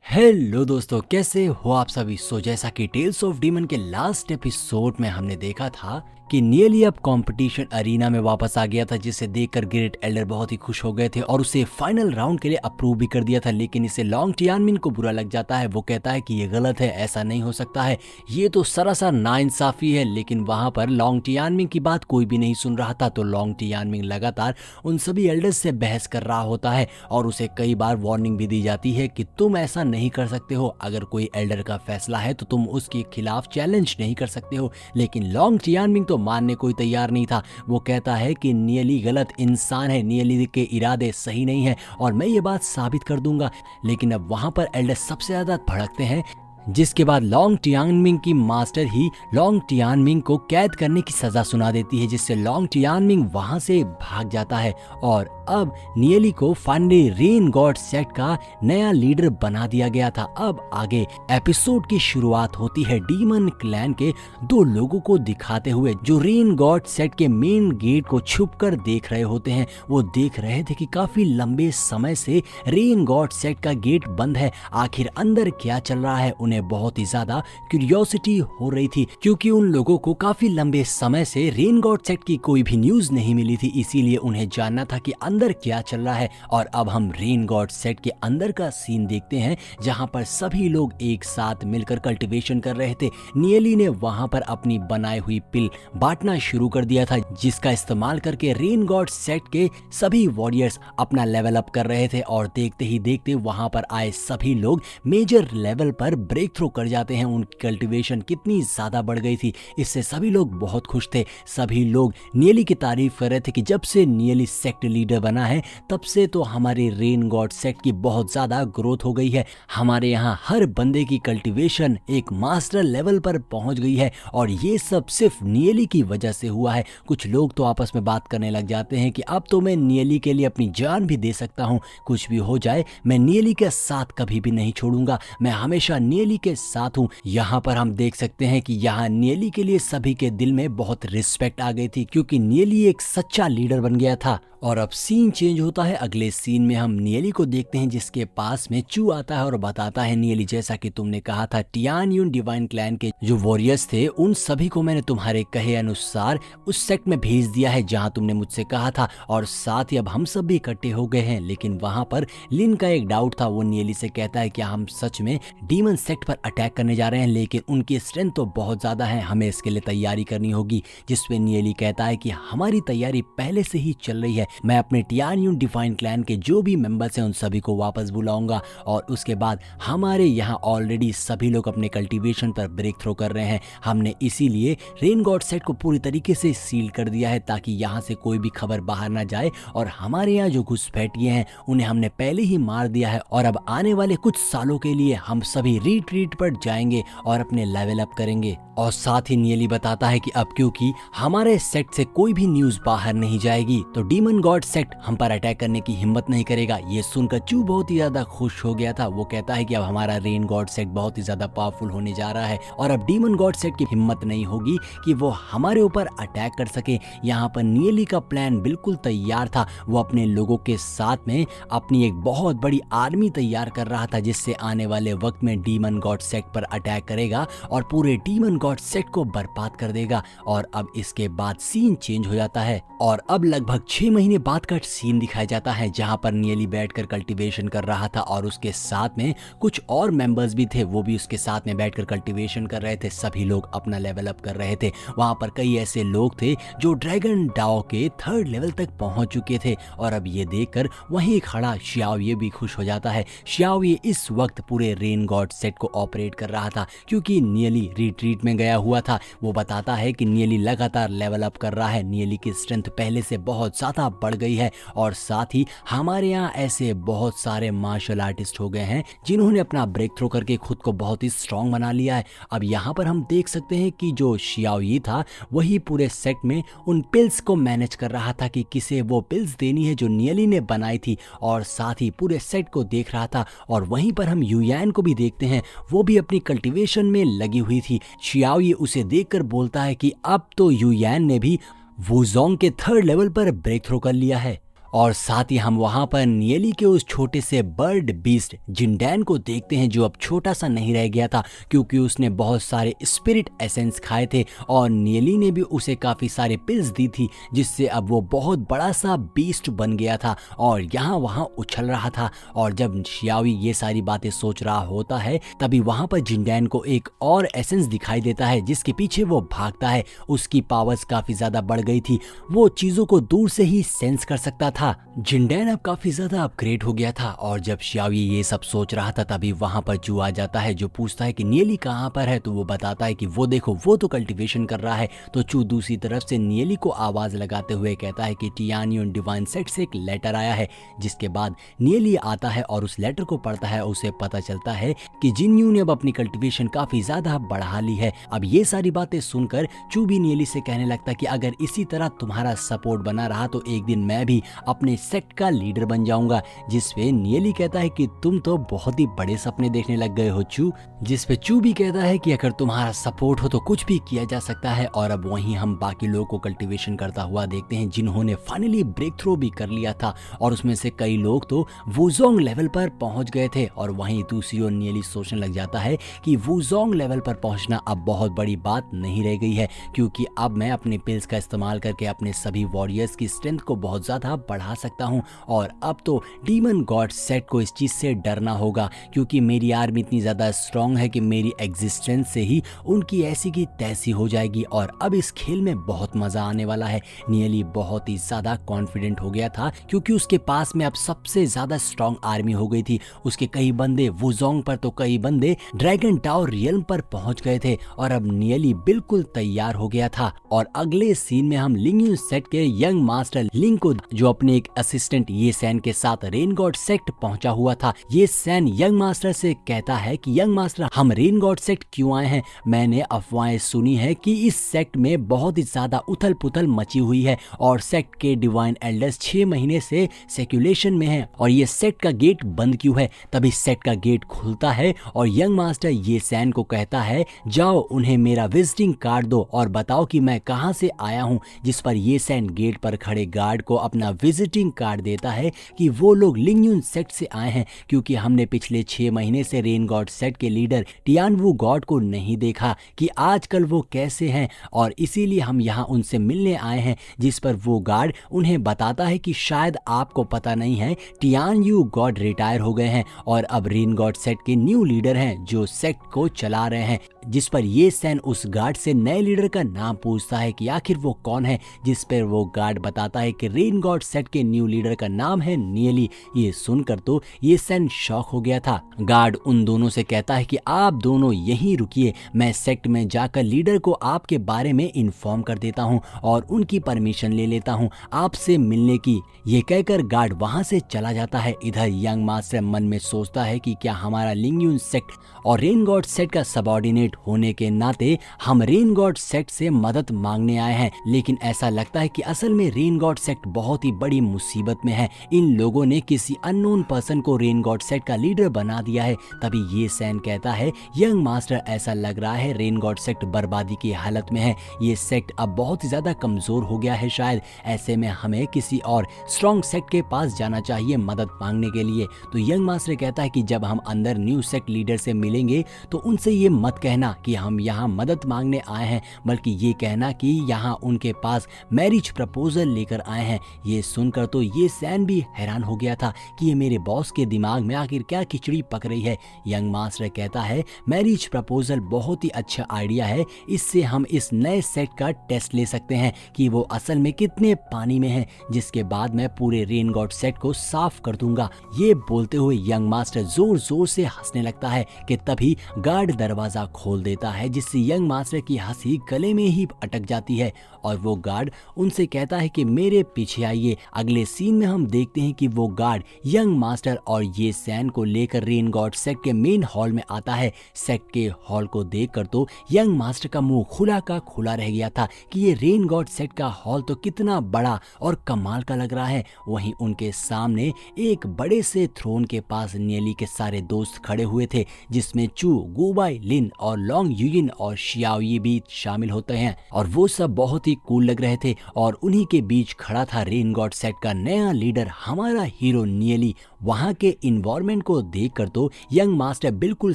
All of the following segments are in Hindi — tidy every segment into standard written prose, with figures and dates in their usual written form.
हेलो दोस्तों, कैसे हो आप सभी। जैसा कि टेल्स ऑफ डीमन के लास्ट एपिसोड में हमने देखा था कि नियली अब कंपटीशन अरीना में वापस आ गया था, जिसे देखकर ग्रेट एल्डर बहुत ही खुश हो गए थे और उसे फाइनल राउंड के लिए अप्रूव भी कर दिया था। लेकिन इसे लॉन्ग टियानमिन को बुरा लग जाता है। वो कहता है कि ये गलत है, ऐसा नहीं हो सकता है, ये तो सरासर नाइंसाफी है। लेकिन वहां पर लॉन्ग टियानमिन की बात कोई भी नहीं सुन रहा था, तो लॉन्ग टियानमिन लगातार उन सभी एल्डर्स से बहस कर रहा होता है और उसे कई बार वार्निंग भी दी जाती है कि तुम ऐसा नहीं कर सकते हो। अगर कोई एल्डर का फैसला है तो तुम उसके खिलाफ चैलेंज नहीं कर सकते हो। लेकिन लॉन्ग टियानमिन तो मानने कोई तैयार नहीं था। वो कहता है कि नियली गलत इंसान है, नियली के इरादे सही नहीं है और मैं ये बात साबित कर दूंगा। लेकिन अब वहां पर एल्डर सबसे ज्यादा भड़कते हैं, जिसके बाद लॉन्ग टियानमिंग की मास्टर ही लॉन्ग टियानमिंग को कैद करने की सजा सुना देती है, जिससे लॉन्ग टियानमिंग वहां से भाग जाता है। और अब नियली को फाइनली रेन गॉड सेट का नया लीडर बना दिया गया था। अब आगे एपिसोड की शुरुआत होती है डीमन क्लैन के दो लोगों को दिखाते हुए, जो रेन गॉड सेट के मेन गेट को छुपकर देख रहे होते हैं। वो देख रहे थे कि काफी लंबे समय से रेन गॉड सेट का गेट बंद है, आखिर अंदर क्या चल रहा है। उन्हें बहुत ही ज्यादा क्यूरियोसिटी हो रही थी, क्योंकि उन लोगों को काफी लंबे समय से रेन गॉड सेट की कोई भी न्यूज नहीं मिली थी, इसीलिए उन्हें जानना था कि अंदर क्या चल रहा है। और अब हम रेन गॉड सेट के अंदर का सीन देखते हैं, जहां पर सभी लोग एक साथ मिलकर कल्टीवेशन कर रहे थे। नियली ने वहां पर अपनी बनाई हुई पिल बांटना शुरू कर दिया था, जिसका इस्तेमाल करके रेन गॉड सेट के सभी वॉरियर्स अपना लेवल अप कर रहे थे। और देखते ही देखते वहां पर आए सभी लोग मेजर लेवल पर ब्रेक थ्रू कर जाते हैं। उनकी कल्टीवेशन कितनी ज्यादा बढ़ गई थी, इससे सभी लोग बहुत खुश थे। सभी लोग नियली की तारीफ कर रहे थे कि जब से नियली सेक्ट लीडर बना है, तब से तो हमारे रेन गॉड सेक्ट की बहुत ज्यादा ग्रोथ हो गई है। हमारे यहाँ हर बंदे की कल्टीवेशन एक मास्टर लेवल पर पहुंच गई है और ये सब सिर्फ नियली की वजह से हुआ है। कुछ लोग तो आपस में बात करने लग जाते हैं कि अब तो मैं नियली के लिए अपनी जान भी दे सकता हूँ। कुछ भी हो जाए, मैं नियली के साथ कभी भी नहीं छोड़ूंगा, मैं हमेशा नियली के साथ हूँ। यहाँ पर हम देख सकते हैं कि यहाँ नियली के लिए सभी के दिल में बहुत रिस्पेक्ट आ गई थी, क्योंकि नियली एक सच्चा लीडर बन गया था। और अब सीन चेंज होता है। अगले सीन में हम नियली को देखते हैं, जिसके पास में चू आता है और बताता है, नियली जैसा कि तुमने कहा था, टियान यून डिवाइन क्लैन के जो वॉरियर्स थे उन सभी को मैंने तुम्हारे कहे अनुसार उस सेक्ट में भेज दिया है जहां तुमने मुझसे कहा था, और साथ ही अब हम सब भी इकट्ठे हो गए हैं। लेकिन वहां पर लिन का एक डाउट था। वो नियली से कहता है कि हम सच में डीमन सेक्ट पर अटैक करने जा रहे हैं, लेकिन उनकी स्ट्रेंथ तो बहुत ज्यादा है, हमें इसके लिए तैयारी करनी होगी। जिसपे नियली कहता है कि हमारी तैयारी पहले से ही चल रही है, मैं अपने टियान यून डिवाइन क्लैन के जो भी मेंबर्स हैं उन सभी को वापस बुलाऊंगा। और उसके बाद हमारे यहाँ ऑलरेडी सभी लोग अपने कल्टीवेशन पर ब्रेक थ्रो कर रहे हैं। हमने इसीलिए रेन गॉड सेट को पूरी तरीके से सील कर दिया है, ताकि यहाँ से कोई भी खबर बाहर ना जाए। और हमारे यहाँ जो घुसपैठिए हैं उन्हें हमने पहले ही मार दिया है, और अब आने वाले कुछ सालों के लिए हम सभी रिट्रीट पर जाएंगे और अपने लेवल अप करेंगे। और साथ ही नियली बताता है कि अब क्योंकि हमारे सेट से कोई भी न्यूज बाहर नहीं जाएगी, तो डीमन गॉड सेट हम पर अटैक करने की हिम्मत नहीं करेगा। ये सुनकर चू बहुत ही ज्यादा खुश हो गया था। वो कहता है कि अब हमारा रेन गॉड सेट बहुत ही ज्यादा पावरफुल होने जा रहा है और अब डीमन गॉड सेट की हिम्मत नहीं होगी कि वो हमारे ऊपर अटैक कर सके। यहाँ पर नियली का प्लान बिल्कुल तैयार था। वो अपने लोगों के साथ में अपनी एक बहुत बड़ी आर्मी तैयार कर रहा था, जिससे आने वाले वक्त में डीमन गॉड सेट पर अटैक करेगा और पूरे डीमन गॉड सेट को बर्बाद कर देगा। और अब इसके बाद सीन चेंज हो जाता है और अब लगभग 6 महीने बाद का सीन दिखाया जाता है, जहां पर नियली बैठकर कल्टीवेशन कर रहा था और उसके साथ में कुछ और मेंबर्स भी थे, वो भी उसके साथ में बैठकर कल्टीवेशन कर रहे थे। सभी लोग अपना लेवल अप कर रहे थे। वहां पर कई ऐसे लोग थे जो ड्रैगन डाओ के 3rd लेवल तक पहुंच चुके थे। और अब ये देखकर वहीं खड़ा शियाओ ये भी खुश हो जाता है। शियाओ ये इस वक्त पूरे रेन गॉड सेट को ऑपरेट कर रहा था, क्योंकि नियली रिट्रीट में गया हुआ था। वो बताता है कि नियली लगातार लेवल अप कर रहा है, नियली की स्ट्रेंथ पहले से बहुत ज्यादा बढ़ गई है। और साथ ही हमारे यहाँ ऐसे बहुत सारे मार्शल आर्टिस्ट हो गए हैं जिन्होंने अपना ब्रेक थ्रो करके खुद को बहुत ही स्ट्रांग बना लिया है। अब यहाँ पर हम देख सकते हैं कि जो शियाओ यी था वही पूरे सेट में उन पिल्स को मैनेज कर रहा था कि किसे वो पिल्स देनी है जो नियली ने बनाई थी, और साथ ही पूरे सेट को देख रहा था। और वहीं पर हम युयान को भी देखते हैं, वो भी अपनी कल्टीवेशन में लगी हुई थी। शियाओ यी उसे देखकर बोलता है कि अब तो युयान ने भी वुजोंग के 3rd लेवल पर ब्रेक थ्रो कर लिया है। और साथ ही हम वहां पर नियली के उस छोटे से बर्ड बीस्ट जिंडैन को देखते हैं जो अब छोटा सा नहीं रह गया था क्योंकि उसने बहुत सारे स्पिरिट एसेंस खाए थे और नियली ने भी उसे काफी सारे पिल्स दी थी जिससे अब वो बहुत बड़ा सा बीस्ट बन गया था और यहाँ वहाँ उछल रहा था। और जब शियावी ये सारी बातें सोच रहा होता है तभी वहां पर जिंडैन को एक और एसेंस दिखाई देता है जिसके पीछे वो भागता है। उसकी पावर्स काफी ज्यादा बढ़ गई थी, वो चीजों को दूर से ही सेंस कर सकता था। जिंडैन अब काफी ज्यादा अपग्रेड हो गया था और जब शियावी ये सब सोच रहा था तभी वहां पर जू आ जाता है जो पूछता है कि नियली कहाँ पर है। तो वो बताता है कि वो देखो वो तो कल्टीवेशन कर रहा है। तो चू दूसरी तरफ से नियली को आवाज लगाते हुए कहता है कि टियानयून डिवाइन सेट से एक लेटर आया है। जिसके बाद नियली आता है और उस लेटर को पढ़ता है। उसे पता चलता है कि जिनयू ने अब अपनी कल्टीवेशन काफी ज्यादा बढ़ा ली है। अब ये सारी बातें सुनकर चू भी नियली से कहने लगता कि अगर इसी तरह तुम्हारा सपोर्ट बना रहा तो एक दिन मैं भी अपने सेक्ट का लीडर बन जाऊंगा। जिसपे नियली कहता है कि तुम तो बहुत ही बड़े सपने देखने लग गए हो चू। जिसपे चू भी कहता है कि अगर तुम्हारा सपोर्ट हो तो कुछ भी किया जा सकता है। और अब वहीं हम बाकी लोगों को कल्टीवेशन करता हुआ देखते हैं जिन्होंने फाइनली ब्रेक थ्रो भी कर लिया था और उसमें से कई लोग तो वुजोंग लेवल पर पहुंच गए थे। और वहीं दूसरी ओर नियली सोचने लग जाता है कि वुजोंग लेवल पर पहुंचना अब बहुत बड़ी बात नहीं रह गई है क्योंकि अब मैं अपने पिल्स का इस्तेमाल करके अपने सभी वॉरियर्स की स्ट्रेंथ को बहुत ज्यादा बढ़ा सकता हूं। और अब तो डीमन गॉड सेट को इस चीज से डरना होगा क्योंकि मेरी आर्मी इतनी ज्यादा स्ट्रांग है कि मेरी एग्जिस्टेंस से ही उनकी ऐसी की तैसी हो जाएगी और अब इस खेल में बहुत मजा आने वाला है। नियली बहुत ही ज्यादा कॉन्फिडेंट हो गया था क्योंकि उसके पास में अब सबसे ज्यादा स्ट्रांग आर्मी हो गई थी। उसके कई बंदे वुजोंग पर तो कई बंदे ड्रैगन टावर रियल्म पर पहुंच गए थे और अब नियली बिल्कुल तैयार हो गया था। और अगले सीन में हम लिंग सेट के यंग मास्टर लिंग को जो अपने एक असिस्टेंट ये सैन के साथ रेन गॉड सेक्ट पहुंचा हुआ था। ये सैन यंग मास्टर से कहता है कि यंग मास्टर हम रेन गॉड सेक्ट क्यों आए हैं? मैंने अफवाहें सुनी है कि इस सेक्ट में बहुत ही ज्यादा उथल पुथल मची हुई है और सेक्ट के डिवाइन एल्डर्स 6 महीने से सेक्युलेशन में हैं और ये सेक्ट का गेट बंद क्यों है? तभी सेक्ट का गेट खुलता है और यंग मास्टर ये सैन को कहता है जाओ उन्हें मेरा विजिटिंग कार्ड दो और बताओ कि मैं कहां से आया हूं। जिस पर ये सैन गेट पर खड़े गार्ड को अपना विजिटिंग कार्ड देता है कि वो लोग लिंगयून सेक्ट से आए हैं क्योंकि हमने पिछले 6 महीने से रेन गॉड सेक्ट के लीडर टियानवू गॉड को नहीं देखा कि आजकल वो कैसे हैं और इसीलिए हम यहाँ उनसे मिलने आए हैं। जिस पर वो गार्ड उन्हें बताता है कि शायद आपको पता नहीं है टियानयू गॉड रिटायर हो गए हैं और अब रेन गॉड सेक्ट के न्यू लीडर हैं जो सेक्ट को चला रहे हैं। जिस पर ये सैन उस गार्ड से नए लीडर का नाम पूछता है कि आखिर वो कौन है। जिस पर वो गार्ड बताता है कि रेन गॉड सेक्ट के न्यू लीडर का नाम है नियली। ये सुनकर तो ये सैन शॉक हो गया था। गार्ड उन दोनों से कहता है कि आप दोनों यहीं रुकिए, मैं सेक्ट में जाकर लीडर को आपके बारे में इन्फॉर्म कर देता हूँ और उनकी परमिशन ले लेता हूँ आपसे मिलने की। ये कहकर गार्ड वहां से चला जाता है। इधर यंग मास्टर मन में सोचता है कि क्या हमारा लिंगयून सेक्ट और रेन गॉड सेक्ट का सबऑर्डिनेट होने के नाते हम रेन गॉड सेक्ट से मदद मांगने आए हैं, लेकिन ऐसा लगता है कि असल में रेन गॉड सेक्ट बहुत ही बड़ी मुसीबत में है। इन लोगों ने किसी अननोन पर्सन को रेन गॉड सेक्ट का लीडर बना दिया है। तभी ये सैन कहता है यंग मास्टर ऐसा लग रहा है रेन गॉड सेक्ट बर्बादी की हालत में है। ये सेक्ट अब बहुत ही ज्यादा कमजोर हो गया है शायद। ऐसे में हमें किसी और स्ट्रॉन्ग सेक्ट के पास जाना चाहिए मदद मांगने के लिए। तो यंग मास्टर कहता है कि जब हम अंदर न्यू सेक्ट लीडर से मिलेंगे तो उनसे ये मत कहना कि हम यहाँ मदद मांगने आए हैं, बल्कि ये कहना कि यहाँ उनके पास मैरिज प्रपोजल लेकर आए हैं। ये सुनकर तो ये सैन भी हैरान हो गया था कि ये मेरे बॉस के दिमाग में आखिर क्या खिचड़ी पक रही है। यंग मास्टर कहता है मैरिज प्रपोजल बहुत ही अच्छा आइडिया है, इससे हम इस नए सेट का टेस्ट ले सकते हैं कि वो असल में कितने पानी में है, जिसके बाद मैं पूरे रेन गॉड सेट को साफ कर दूंगा। ये बोलते हुए यंग मास्टर जोर जोर से हंसने लगता है कि तभी गार्ड दरवाजा खोल देता है, जिससे यंग मास्टर की हंसी गले में ही अटक जाती है और वो गार्ड उनसे कहता है कि मेरे पीछे आइए। अगले सीन में हम देखते हैं कि वो गार्ड यंग मास्टर और ये सैन को लेकर रेन गॉड सेक्ट के मेन हॉल में आता है। सेक्ट के हॉल को देखकर तो यंग मास्टर का मुंह खुला का खुला रह गया था कि ये रेन गॉड सेक्ट का हॉल तो कितना बड़ा और कमाल का लग रहा है। वहीं उनके सामने एक बड़े से थ्रोन के पास नियली के सारे दोस्त खड़े हुए थे, जिसमें चू, गुबाई, लिन और लॉन्ग यूजिन और शियाओयी भी शामिल होते हैं और वो सब बहुत ही कूल लग रहे थे। और उन्हीं के बीच खड़ा था रेन गॉड सेट का नया लीडर हमारा हीरो नियली वहां के इन्वायरमेंट को देखकर तो यंग मास्टर बिल्कुल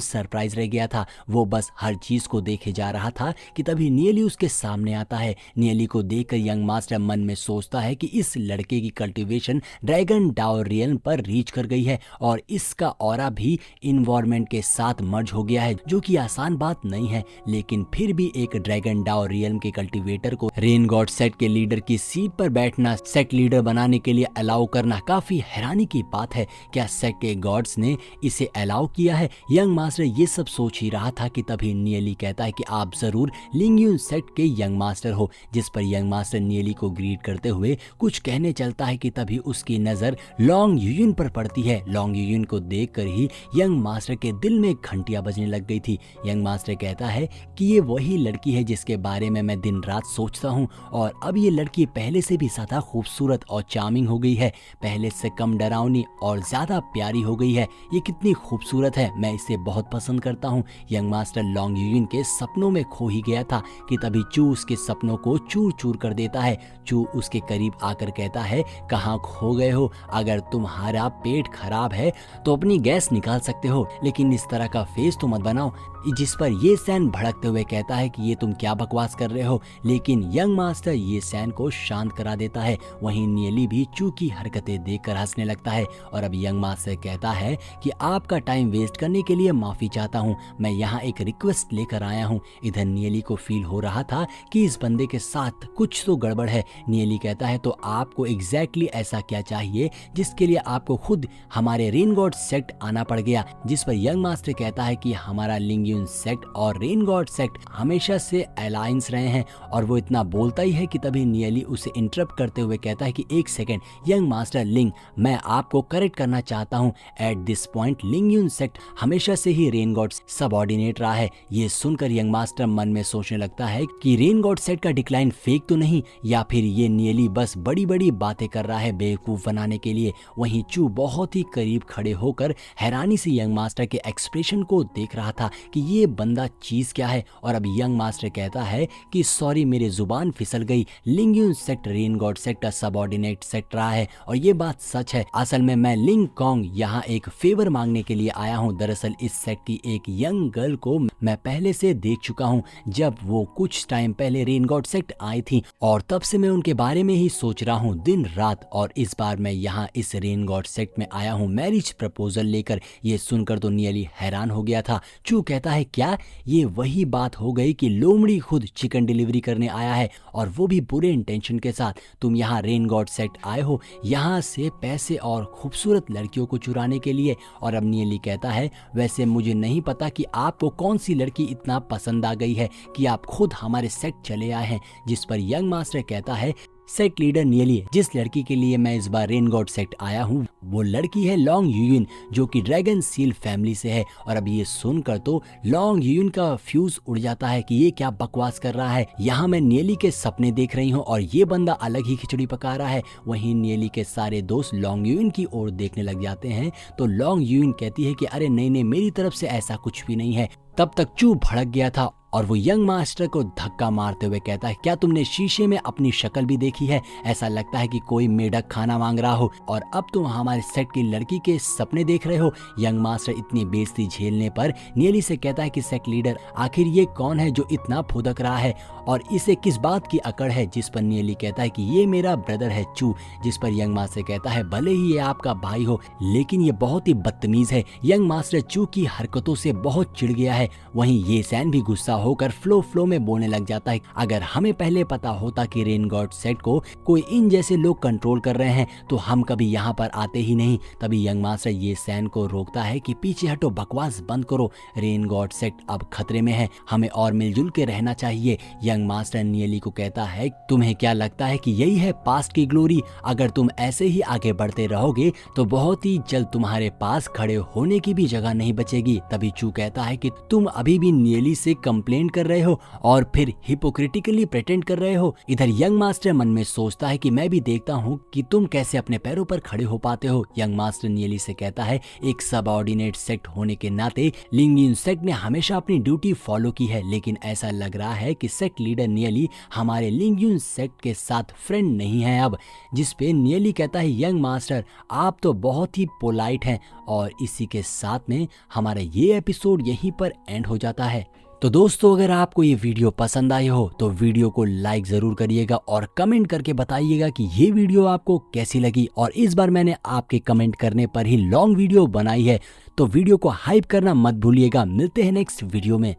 सरप्राइज रह गया था। वो बस हर चीज को देखे जा रहा था कि तभी नियली उसके सामने आता है। नियली को देखकर यंग मास्टर मन में सोचता है कि इस लड़के की कल्टीवेशन ड्रैगन डावर रियल्म पर रीच कर गई है और इसका ऑरा भी इन्वायरमेंट के साथ मर्ज हो गया है, जो कि आसान बात नहीं है। लेकिन फिर भी एक ड्रैगन डावर रियल्म के कल्टीवेटर को रेन गॉड सेट के लीडर की सीट पर बैठना, सेट लीडर बनाने के लिए अलाउ करना काफी हैरानी की बात है। क्या सेट के गॉड्स ने इसे अलाउ किया है? यंग मास्टर ये सब सोच ही रहा था कि तभी नियली कहता है कि आप जरूर लिंगयून सेट के यंग मास्टर हो, जिस पर यंग मास्टर नियली को ग्रीट करते हुए कुछ कहने चलता है कि तभी उसकी नजर लॉन्ग यूयुन पर पड़ती है। लॉन्ग यूयुन को देखकर ही यंग मास्टर के दिल में घंटियां बजने लग गई थी। यंग मास्टर कहता है कि ये वही लड़की है जिसके बारे में मैं दिन रात सोचता हूँ, और अब ये लड़की पहले से भी ज्यादा खूबसूरत और चार्मिंग हो गई है, पहले से कम डरावनी और ज्यादा प्यारी हो गई है। ये कितनी खूबसूरत है, मैं इसे बहुत पसंद करता हूँ। यंग मास्टर लॉन्ग यूयुन के सपनों में खो ही गया था कि तभी चू उसके सपनों को चूर चूर कर देता है। चू उसके करीब आकर कहता है, कहाँ खो गए हो? अगर तुम्हारा पेट खराब है तो अपनी गैस निकाल सकते हो, लेकिन इस तरह का फेस तो मत बनाओ। जिस पर ये सैन भड़कते हुए कहता है कि ये तुम क्या बकवास कर रहे हो, लेकिन यंग मास्टर ये सैन को शांत करा देता है। वहीं नियली भी चू की हरकतें देखकर हंसने लगता है और अब यंग मास्टर कहता है कि आपका टाइम वेस्ट करने के लिए माफी चाहता हूँ, मैं यहाँ एक रिक्वेस्ट लेकर आया हूँ। इधर नियली को फील हो रहा था कि इस बंदे के साथ कुछ तो गड़बड़ है। नियली कहता है, तो आपको एग्जैक्टली ऐसा क्या चाहिए जिसके लिए आपको खुद हमारे रेन गॉड सेक्ट आना पड़ गया? जिस पर यंग मास्टर कहता है कि हमारा लिंगयून सेक्ट और रेन गॉड सेक्ट हमेशा से अलायंस रहे हैं, और वो इतना बोलता ही है कि तभी नियली उसे इंटरप्ट करते हुए कहता है कि एक सेकेंड यंग मास्टर लिंग, मैं आपको करेक्ट करना चाहता हूँ। एट दिस पॉइंट लिंगयून सेक्ट हमेशा से ही रेन गॉड सबऑर्डिनेट रहा है। ये सुनकर यंग मास्टर मन में सोचने लगता है कि रेन गॉड सेक्ट का डिक्लाइन फेक तो नहीं, या फिर ये नियली बस बड़ी बड़ी बातें कर रहा है बेवकूफ बनाने के लिए। वहीं चू बहुत ही करीब खड़े होकर हैरानी से यंग मास्टर के एक्सप्रेशन को देख रहा था कि ये बंदा चीज क्या है। और अब यंग मास्टर कहता है कि सॉरी, मेरी जुबान फिसल गई, लिंगयून सेक्ट रेन गॉड सेक्ट का सबऑर्डिनेट सेक्ट रहा है और ये बात सच है। असल में मैं लिंग कॉन्ग यहाँ एक फेवर मांगने के लिए आया हूँ। दरअसल इस सेक्ट की एक यंग गर्ल को मैं पहले से देख चुका हूँ, जब वो कुछ टाइम पहले रेन गॉड सेक्ट आई थी, और तब से मैं उनके बारे में ही सोच रहा हूँ दिन रात। और इस बार मैं यहाँ इस रेन गॉड सेक्ट में आया हूँ मैरिज प्रपोजल लेकर। ये सुनकर तो नियली हैरान हो गया था। चू कहता है, क्या ये वही बात हो गई कि लोमड़ी खुद चिकन डिलीवरी करने आया है, और वो भी बुरे इंटेंशन के साथ? तुम यहाँ रेन गॉड सेक्ट आए हो यहाँ से पैसे और खूबसूरत लड़कियों को चुराने के लिए? और अब नियली कहता है, वैसे मुझे नहीं पता कि आपको कौन सी लड़की इतना पसंद आ गई है कि आप खुद हमारे सेक्ट चले आए हैं। जिस पर यंग मास्टर कहता है, सेक्ट लीडर नियली, जिस लड़की के लिए मैं इस बार रेन गॉड सेक्ट आया हूँ वो लड़की है लॉन्ग यूयुन, जो कि ड्रैगन सील फैमिली से है। और अब ये सुनकर तो लॉन्ग यूयुन का फ्यूज उड़ जाता है कि ये क्या बकवास कर रहा है, यहाँ मैं नियली के सपने देख रही हूँ और ये बंदा अलग ही खिचड़ी पका रहा है। वहीं नियली के सारे दोस्त लॉन्ग यूयुन की ओर देखने लग जाते हैं, तो लॉन्ग यूयुन कहती है कि अरे नहीं नहीं, मेरी तरफ से ऐसा कुछ भी नहीं है। तब तक चू भड़क गया था और वो यंग मास्टर को धक्का मारते हुए कहता है, क्या तुमने शीशे में अपनी शक्ल भी देखी है? ऐसा लगता है कि कोई मेढक खाना मांग रहा हो, और अब तुम हमारे सेट की लड़की के सपने देख रहे हो। यंग मास्टर इतनी बेइज्जती झेलने पर नियली से कहता है कि सेट लीडर, आखिर ये कौन है जो इतना फुदक रहा है और इसे किस बात की अकड़ है? जिस पर नियली कहता है कि ये मेरा ब्रदर है चू। जिस पर यंग मास्टर कहता है, भले ही ये आपका भाई हो लेकिन ये बहुत ही बदतमीज है। यंग मास्टर चू की हरकतों से बहुत चिढ़ गया है। वहीं ये सैन भी गुस्सा होकर फ्लो में बोलने लग जाता है, अगर हमें पहले पता होता कि रेन गॉड सेट को कोई इन जैसे लोग कंट्रोल कर रहे हैं तो हम कभी यहाँ पर आते ही नहीं। तभी यंग मास्टर ये सैन को रोकता है कि पीछे हटो, बकवास बंद करो, रेन गॉड सेट अब खतरे में है, हमें और मिलजुल के रहना चाहिए। यंग मास्टर नियली को कहता है, तुम्हें क्या लगता है कि यही है पास्ट की ग्लोरी? अगर तुम ऐसे ही आगे बढ़ते रहोगे तो बहुत ही जल्द तुम्हारे पास खड़े होने की भी जगह नहीं बचेगी। तभी चू कहता है कि तुम अभी भी नियली से कंप्लेन एक्सप्लेन कर रहे हो और फिर हिपोक्रिटिकली प्रेटेंड कर रहे हो। इधर यंग मास्टर मन में सोचता है कि मैं भी देखता हूँ कि तुम कैसे अपने पैरों पर खड़े हो पाते हो। यंग मास्टर नियली से कहता है, एक सबऑर्डिनेट सेक्ट होने के नाते लिंगयून सेक्ट ने हमेशा अपनी ड्यूटी फॉलो की है, लेकिन ऐसा लग रहा है कि सेक्ट लीडर नियली हमारे लिंगयून सेक्ट के साथ फ्रेंड नहीं है अब। जिस पे नियली कहता है, यंग मास्टर आप तो बहुत ही पोलाइट हैं। और इसी के साथ में हमारा ये एपिसोड यहीं पर एंड हो जाता है। तो दोस्तों, अगर आपको ये वीडियो पसंद आई हो तो वीडियो को लाइक ज़रूर करिएगा और कमेंट करके बताइएगा कि ये वीडियो आपको कैसी लगी। और इस बार मैंने आपके कमेंट करने पर ही लॉन्ग वीडियो बनाई है, तो वीडियो को हाइप करना मत भूलिएगा। मिलते हैं नेक्स्ट वीडियो में।